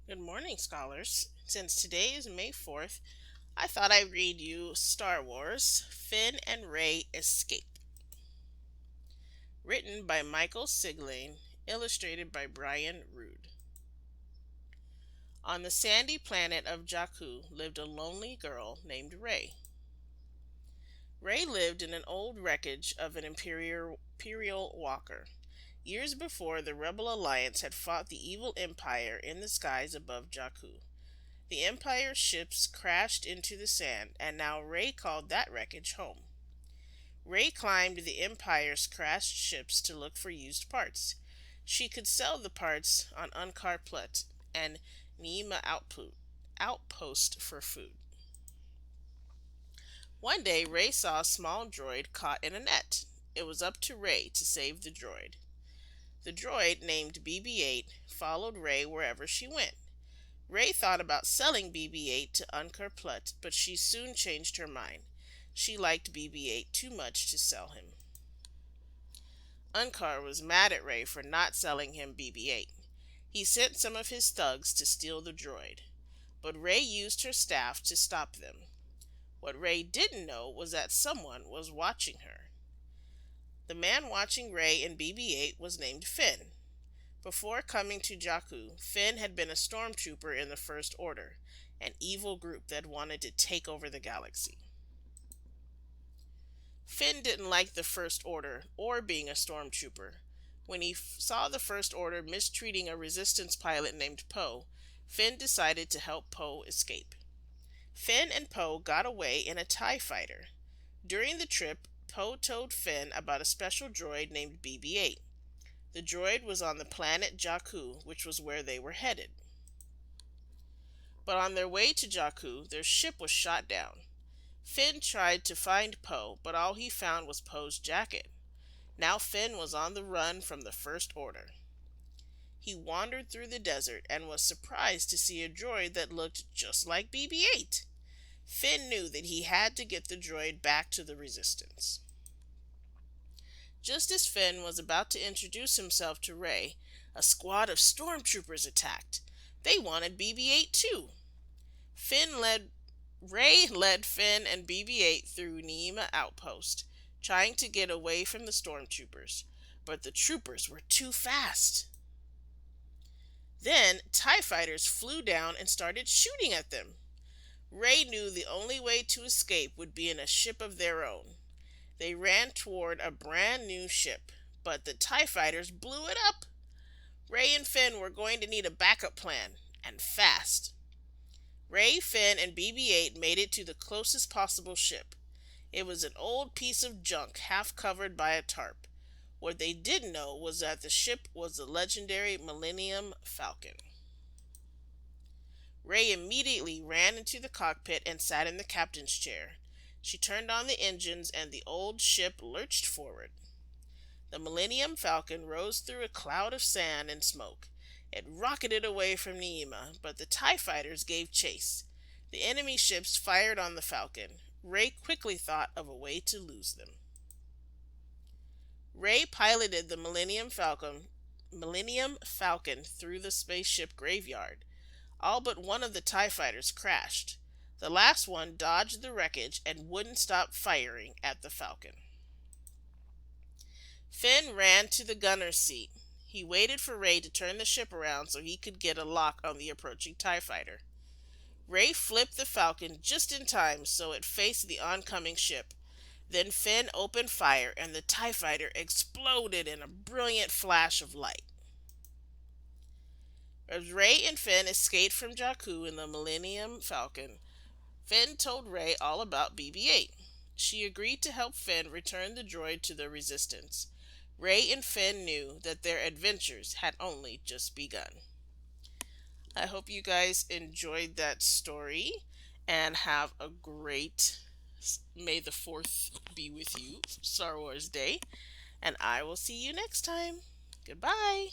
Good morning, scholars. Since today is May 4th, I thought I'd read you Star Wars Finn and Rey Escape. Written by Michael Siglain, illustrated by Brian Rood. On the sandy planet of Jakku lived a lonely girl named Rey. Rey lived in an old wreckage of an Imperial walker. Years before, the Rebel Alliance had fought the evil Empire in the skies above Jakku. The Empire's ships crashed into the sand, and now Rey called that wreckage home. Rey climbed the Empire's crashed ships to look for used parts. She could sell the parts on Unkar Plut and Niima outpost for food. One day, Rey saw a small droid caught in a net. It was up to Rey to save the droid. The droid, named BB-8, followed Rey wherever she went. Rey thought about selling BB-8 to Unkar Plut, but she soon changed her mind. She liked BB-8 too much to sell him. Unkar was mad at Rey for not selling him BB-8. He sent some of his thugs to steal the droid, but Rey used her staff to stop them. What Rey didn't know was that someone was watching her. The man watching Rey and BB-8 was named Finn. Before coming to Jakku, Finn had been a stormtrooper in the First Order, an evil group that wanted to take over the galaxy. Finn didn't like the First Order or being a stormtrooper. When he saw the First Order mistreating a resistance pilot named Poe, Finn decided to help Poe escape. Finn and Poe got away in a TIE fighter. During the trip, Poe told Finn about a special droid named BB-8. The droid was on the planet Jakku, which was where they were headed. But on their way to Jakku, their ship was shot down. Finn tried to find Poe, but all he found was Poe's jacket. Now Finn was on the run from the First Order. He wandered through the desert and was surprised to see a droid that looked just like BB-8. Finn knew that he had to get the droid back to the Resistance. Just as Finn was about to introduce himself to Rey, a squad of stormtroopers attacked. They wanted BB-8 too. Rey led Finn and BB-8 through Niima Outpost, trying to get away from the stormtroopers, but the troopers were too fast. Then TIE fighters flew down and started shooting at them. Rey knew the only way to escape would be in a ship of their own. They ran toward a brand new ship, but the TIE fighters blew it up. Rey and Finn were going to need a backup plan, and fast. Rey, Finn, and BB-8 made it to the closest possible ship. It was an old piece of junk half covered by a tarp. What they didn't know was that the ship was the legendary Millennium Falcon. Rey immediately ran into the cockpit and sat in the captain's chair. She turned on the engines and the old ship lurched forward. The Millennium Falcon rose through a cloud of sand and smoke. It rocketed away from Niima, but the TIE fighters gave chase. The enemy ships fired on the Falcon. Rey quickly thought of a way to lose them. Rey piloted the Millennium Falcon through the spaceship graveyard. All but one of the TIE fighters crashed. The last one dodged the wreckage and wouldn't stop firing at the Falcon. Finn ran to the gunner's seat. He waited for Rey to turn the ship around so he could get a lock on the approaching TIE fighter. Rey flipped the Falcon just in time so it faced the oncoming ship. Then Finn opened fire and the TIE fighter exploded in a brilliant flash of light. As Rey and Finn escaped from Jakku in the Millennium Falcon, Finn told Rey all about BB-8. She agreed to help Finn return the droid to the Resistance. Rey and Finn knew that their adventures had only just begun. I hope you guys enjoyed that story and have a great May the 4th be with you, Star Wars Day, and I will see you next time. Goodbye.